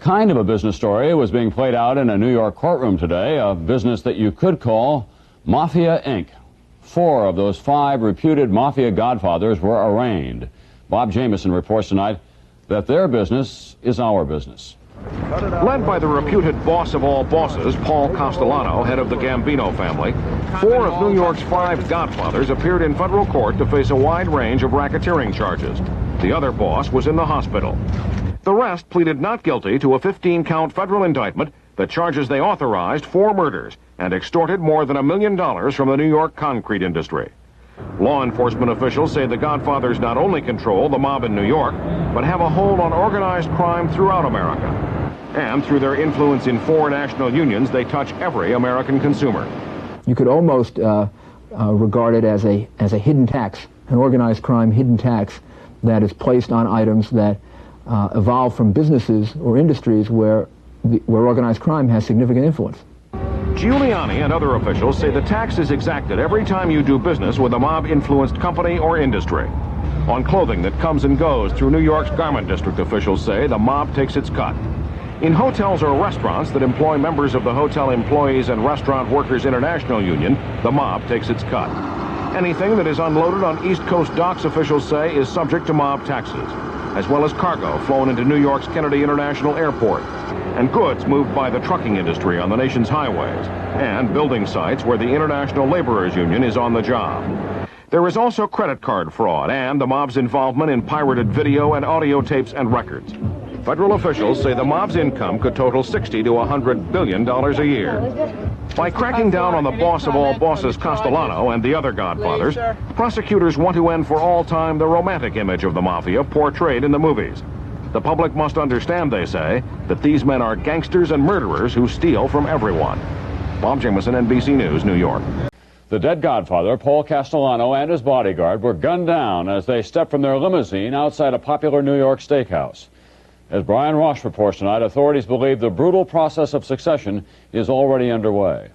kind of a business story was being played out in a New York courtroom today, a business that you could call Mafia, Inc. 4 of those 5 reputed Mafia godfathers were arraigned. Bob Jamieson reports tonight that their business is our business. Led by the reputed boss of all bosses, Paul Castellano, head of the Gambino family, 4 of New York's 5 godfathers appeared in federal court to face a wide range of racketeering charges. The other boss was in the hospital. The rest pleaded not guilty to a 15-count federal indictment that charges they authorized 4 murders and extorted more than $1 million from the New York concrete industry. Law enforcement officials say the godfathers not only control the mob in New York, but have a hold on organized crime throughout America. And through their influence in 4 national unions, they touch every American consumer. You could almost regard it as a hidden tax, an organized crime hidden tax that is placed on items that evolve from businesses or industries where organized crime has significant influence. Giuliani and other officials say the tax is exacted every time you do business with a mob-influenced company or industry. On clothing that comes and goes through New York's garment district, officials say the mob takes its cut. In hotels or restaurants that employ members of the Hotel Employees and Restaurant Workers International Union, the mob takes its cut. Anything that is unloaded on East Coast docks, officials say, is subject to mob taxes, as well as cargo flown into New York's Kennedy International Airport, and goods moved by the trucking industry on the nation's highways, and building sites where the International Laborers Union is on the job. There is also credit card fraud and the mob's involvement in pirated video and audio tapes and records. Federal officials say the mob's income could total $60 to $100 billion a year. By cracking down on the boss of all bosses, Castellano, and the other godfathers, prosecutors want to end for all time the romantic image of the Mafia portrayed in the movies. The public must understand, they say, that these men are gangsters and murderers who steal from everyone. Bob Jamieson, NBC News, New York. The dead godfather, Paul Castellano, and his bodyguard were gunned down as they stepped from their limousine outside a popular New York steakhouse. As Brian Ross reports tonight, authorities believe the brutal process of succession is already underway.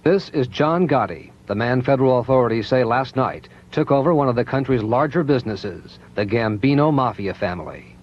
This is John Gotti, the man federal authorities say last night took over one of the country's larger businesses, the Gambino Mafia family.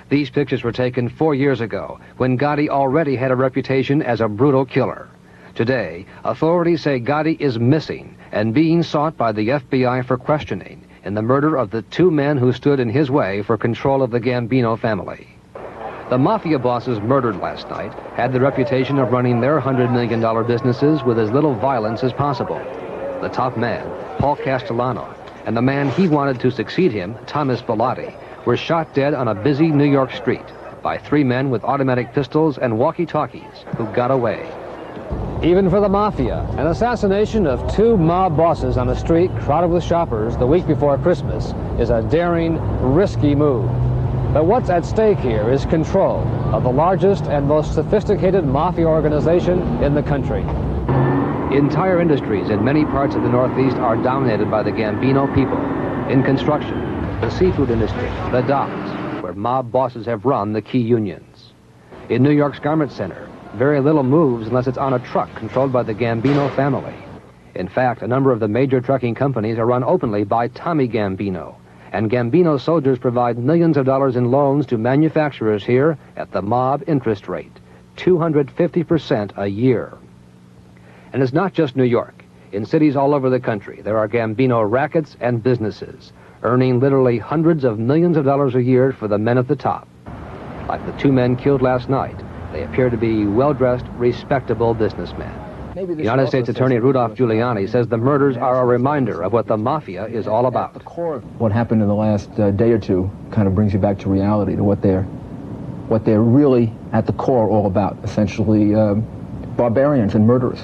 These pictures were taken 4 years ago, when Gotti already had a reputation as a brutal killer. Today, authorities say Gotti is missing and being sought by the FBI for questioning in the murder of the 2 men who stood in his way for control of the Gambino family. The Mafia bosses murdered last night had the reputation of running their $100 million businesses with as little violence as possible. The top man, Paul Castellano, and the man he wanted to succeed him, Thomas Bellotti, were shot dead on a busy New York street by 3 men with automatic pistols and walkie-talkies who got away. Even for the Mafia, an assassination of 2 mob bosses on a street crowded with shoppers the week before Christmas is a daring, risky move. But what's at stake here is control of the largest and most sophisticated Mafia organization in the country. Entire industries in many parts of the Northeast are dominated by the Gambino people. In construction, the seafood industry, the docks, where mob bosses have run the key unions. In New York's garment center, very little moves unless it's on a truck controlled by the Gambino family. In fact, a number of the major trucking companies are run openly by Tommy Gambino, and Gambino soldiers provide millions of dollars in loans to manufacturers here at the mob interest rate, 250% a year. And it's not just New York. In cities all over the country, there are Gambino rackets and businesses, earning literally hundreds of millions of dollars a year for the men at the top. Like the 2 men killed last night, they appear to be well-dressed, respectable businessmen. United States Attorney Rudolph Giuliani says the murders are a reminder of what the Mafia is all about. What happened in the last day or 2 kind of brings you back to reality, to what they're really at the core all about, essentially barbarians and murderers.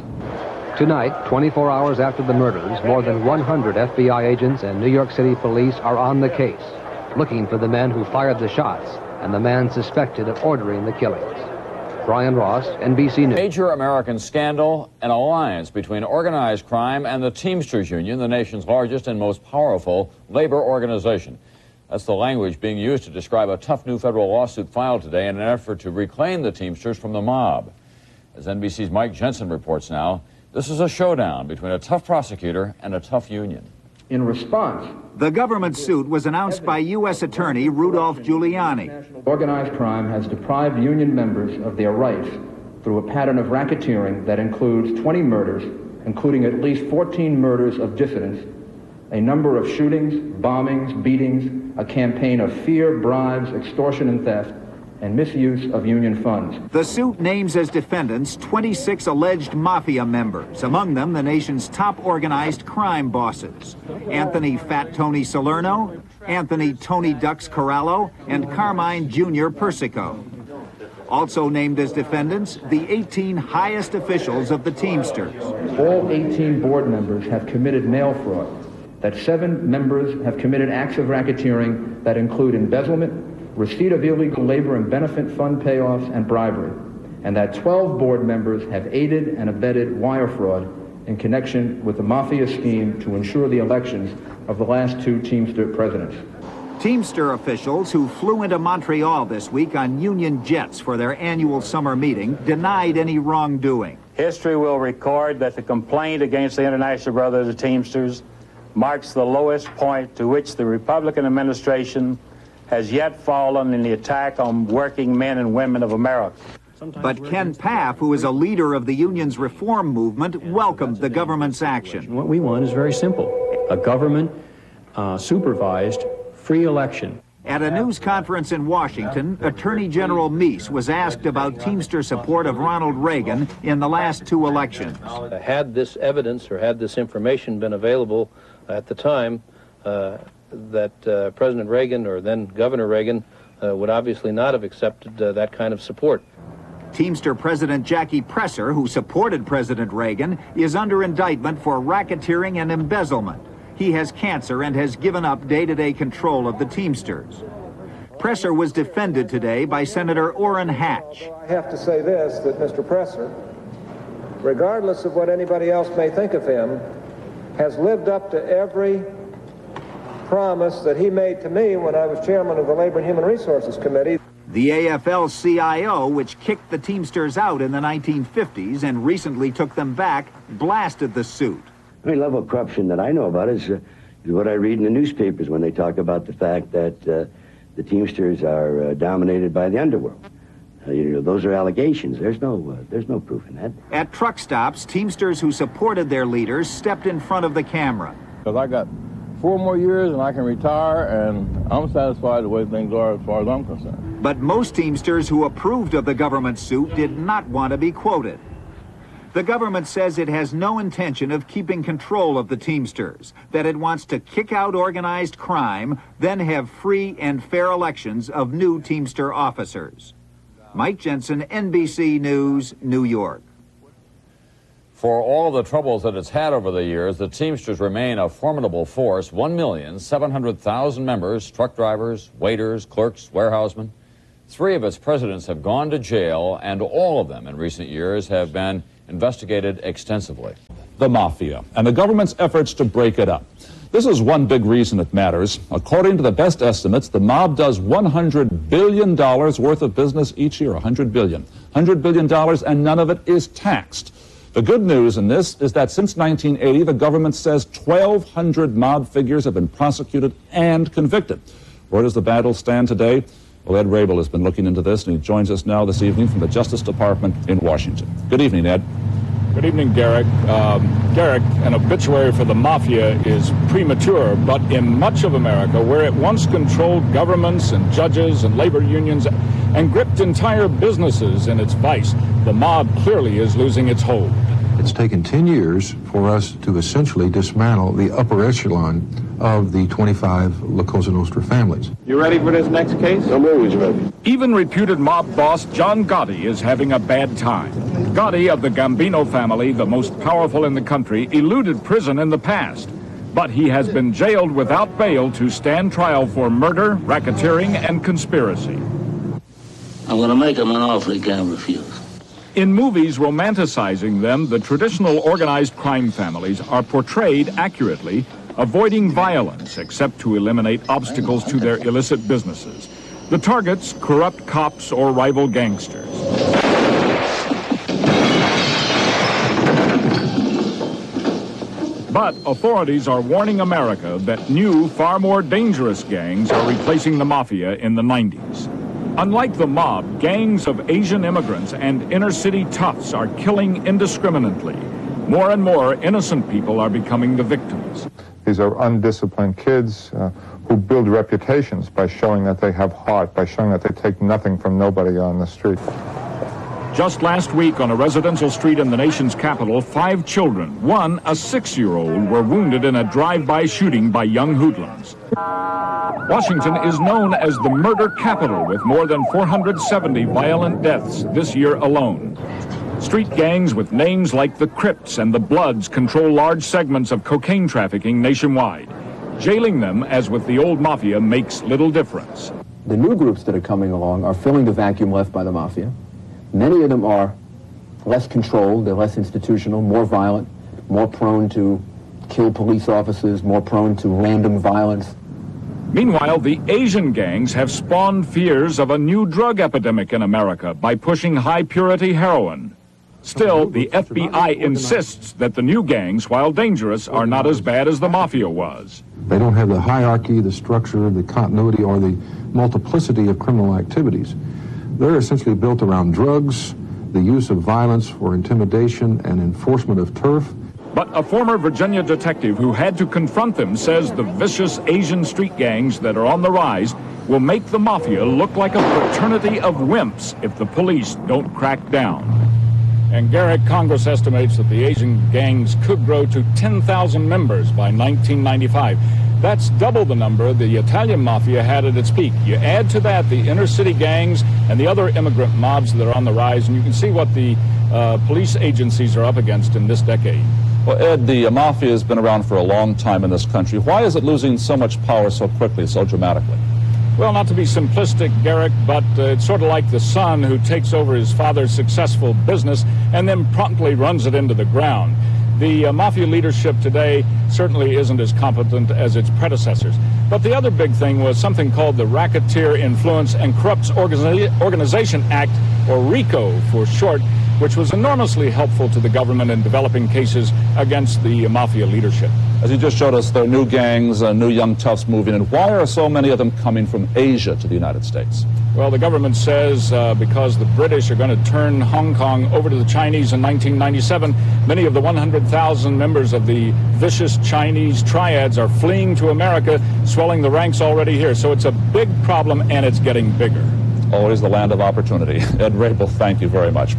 Tonight, 24 hours after the murders, more than 100 FBI agents and New York City police are on the case, looking for the men who fired the shots and the man suspected of ordering the killings. Brian Ross, NBC News. Major American scandal, an alliance between organized crime and the Teamsters Union, the nation's largest and most powerful labor organization. That's the language being used to describe a tough new federal lawsuit filed today in an effort to reclaim the Teamsters from the mob. As NBC's Mike Jensen reports now, this is a showdown between a tough prosecutor and a tough union. In response, the government suit was announced by U.S. Attorney Rudolph Giuliani. Organized crime has deprived union members of their rights through a pattern of racketeering that includes 20 murders, including at least 14 murders of dissidents, a number of shootings, bombings, beatings, a campaign of fear, bribes, extortion, and theft, and misuse of union funds. The suit names as defendants 26 alleged Mafia members, among them the nation's top organized crime bosses: Anthony Fat Tony Salerno, Anthony Tony Ducks Corallo, and Carmine Jr. Persico. Also named as defendants, the 18 highest officials of the Teamsters. All 18 board members have committed mail fraud, that 7 members have committed acts of racketeering that include embezzlement, receipt of illegal labor and benefit fund payoffs, and bribery, and that 12 board members have aided and abetted wire fraud in connection with the Mafia scheme to ensure the elections of the last 2 Teamster presidents. Teamster officials who flew into Montreal this week on union jets for their annual summer meeting denied any wrongdoing. History will record that the complaint against the International Brotherhood of Teamsters marks the lowest point to which the Republican administration has yet fallen in the attack on working men and women of America. But Ken Paff, who is a leader of the union's reform movement, welcomed the government's action. What we want is very simple: a government supervised free election. At a news conference in Washington, Attorney General Meese was asked about Teamster support of Ronald Reagan in the last 2 elections. Had this evidence or had this information been available at the time, that President Reagan, or then Governor Reagan, would obviously not have accepted that kind of support. Teamster President Jackie Presser, who supported President Reagan, is under indictment for racketeering and embezzlement. He has cancer and has given up day-to-day control of the Teamsters. Presser was defended today by Senator Orrin Hatch. I have to say this, that Mr. Presser, regardless of what anybody else may think of him, has lived up to every promise that he made to me when I was chairman of the Labor and Human Resources Committee. The AFL-CIO, which kicked the Teamsters out in the 1950s and recently took them back, blasted the suit. The only level of corruption that I know about is what I read in the newspapers when they talk about the fact that the Teamsters are dominated by the underworld. Those are allegations. There's no proof in that. At truck stops, Teamsters who supported their leaders stepped in front of the camera. Because I got 4 more years and I can retire, and I'm satisfied the way things are as far as I'm concerned. But most Teamsters who approved of the government suit did not want to be quoted. The government says it has no intention of keeping control of the Teamsters, that it wants to kick out organized crime, then have free and fair elections of new Teamster officers. Mike Jensen, NBC News, New York. For all the troubles that it's had over the years, the Teamsters remain a formidable force. 1,700,000 members, truck drivers, waiters, clerks, warehousemen. 3 of its presidents have gone to jail, and all of them in recent years have been investigated extensively. The Mafia and the government's efforts to break it up. This is one big reason it matters. According to the best estimates, the mob does $100 billion worth of business each year. $100 billion, and none of it is taxed. The good news in this is that since 1980, the government says 1,200 mob figures have been prosecuted and convicted. Where does the battle stand today? Well, Ed Rabel has been looking into this, and he joins us now this evening from the Justice Department in Washington. Good evening, Ed. Good evening, Garrick. Garrick, an obituary for the Mafia is premature, but in much of America, where it once controlled governments and judges and labor unions and gripped entire businesses in its vice, the mob clearly is losing its hold. It's taken 10 years for us to essentially dismantle the upper echelon of the 25 La Cosa Nostra families. You ready for this next case? I'm always ready. Even reputed mob boss John Gotti is having a bad time. Gotti of the Gambino family, the most powerful in the country, eluded prison in the past. But he has been jailed without bail to stand trial for murder, racketeering, and conspiracy. I'm going to make him an offer he can't refuse. In movies romanticizing them, the traditional organized crime families are portrayed accurately, avoiding violence except to eliminate obstacles to their illicit businesses. The targets, corrupt cops or rival gangsters. But authorities are warning America that new, far more dangerous gangs are replacing the Mafia in the 90s. Unlike the mob, gangs of Asian immigrants and inner-city toughs are killing indiscriminately. More and more innocent people are becoming the victims. These are undisciplined kids who build reputations by showing that they have heart, by showing that they take nothing from nobody on the street. Just last week on a residential street in the nation's capital, 5 children, one a 6-year-old, were wounded in a drive-by shooting by young hoodlums. Washington is known as the murder capital, with more than 470 violent deaths this year alone. Street gangs with names like the Crips and the Bloods control large segments of cocaine trafficking nationwide. Jailing them, as with the old Mafia, makes little difference. The new groups that are coming along are filling the vacuum left by the Mafia. Many of them are less controlled, they're less institutional, more violent, more prone to kill police officers, more prone to random violence. Meanwhile, the Asian gangs have spawned fears of a new drug epidemic in America by pushing high-purity heroin. Still, the FBI insists that the new gangs, while dangerous, are not as bad as the Mafia was. They don't have the hierarchy, the structure, the continuity, or the multiplicity of criminal activities. They're essentially built around drugs, the use of violence for intimidation and enforcement of turf. But a former Virginia detective who had to confront them says the vicious Asian street gangs that are on the rise will make the Mafia look like a fraternity of wimps if the police don't crack down. And Garrick, Congress estimates that the Asian gangs could grow to 10,000 members by 1995. That's double the number the Italian Mafia had at its peak. You add to that the inner-city gangs and the other immigrant mobs that are on the rise, and you can see what the police agencies are up against in this decade. Well, Ed, the Mafia has been around for a long time in this country. Why is it losing so much power so quickly, so dramatically? Well, not to be simplistic, Garrick, but it's sort of like the son who takes over his father's successful business and then promptly runs it into the ground. The Mafia leadership today certainly isn't as competent as its predecessors. But the other big thing was something called the Racketeer Influence and Corrupts Organization Act, or RICO for short, which was enormously helpful to the government in developing cases against the Mafia leadership. As you just showed us, there are new gangs, new young toughs moving in. Why are so many of them coming from Asia to the United States? Well, the government says because the British are going to turn Hong Kong over to the Chinese in 1997, many of the 100,000 members of the vicious Chinese triads are fleeing to America, swelling the ranks already here. So it's a big problem, and it's getting bigger. Always the land of opportunity. Ed Rabel, thank you very much.